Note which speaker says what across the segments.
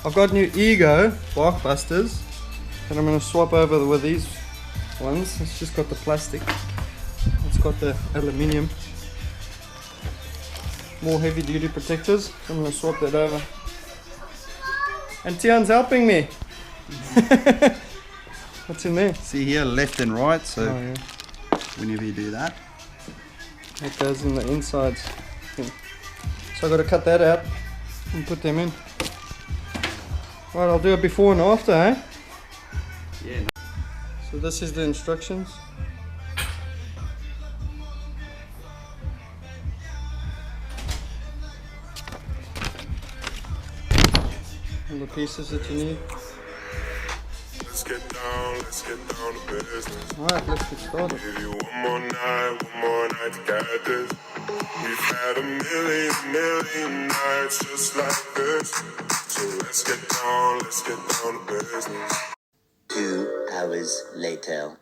Speaker 1: I've got new Ego Barkbusters and I'm going to swap over with these ones. It's just got the plastic, it's got the aluminium, more heavy duty protectors, so I'm going to swap that over. And Tian's helping me. What's in there?
Speaker 2: See here, left and right, so
Speaker 1: yeah.
Speaker 2: Whenever you do that,
Speaker 1: That goes in the insides. So I've got to cut that out and put them in. Right, I'll do it before and after, eh?
Speaker 2: yeah.
Speaker 1: So this is the instructions. All the pieces that you need.
Speaker 3: Let's get down to business.
Speaker 1: Alright, let's get started.
Speaker 3: Give you one more night to get this. We've had a million nights just like this. So let's get down to business.
Speaker 4: 2 hours later.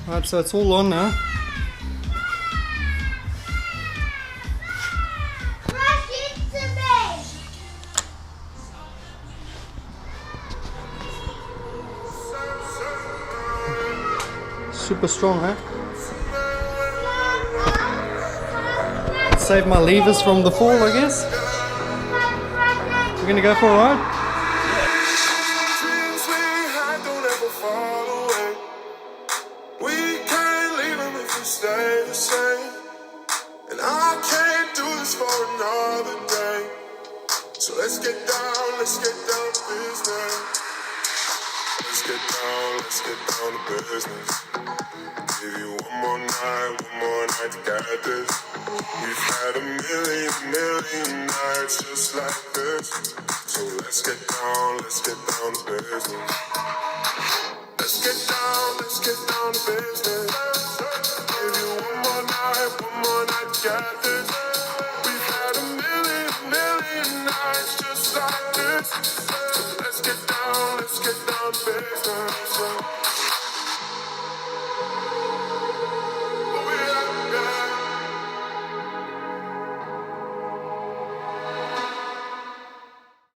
Speaker 1: Alright, so it's all on now. Super strong, huh? Save my levers from the fall, I guess. We're gonna go for a ride?
Speaker 3: Dreams we had don't ever fall away. We can't leave them if we stay the same. And I can't do this for another day. So let's get down to business. Let's get down to business. Give you one more night to get this. We've had a million nights just like this. So let's get down to business. Let's get down to business. Give you one more night to get this. We've had a million nights just like this. So let's get down to business.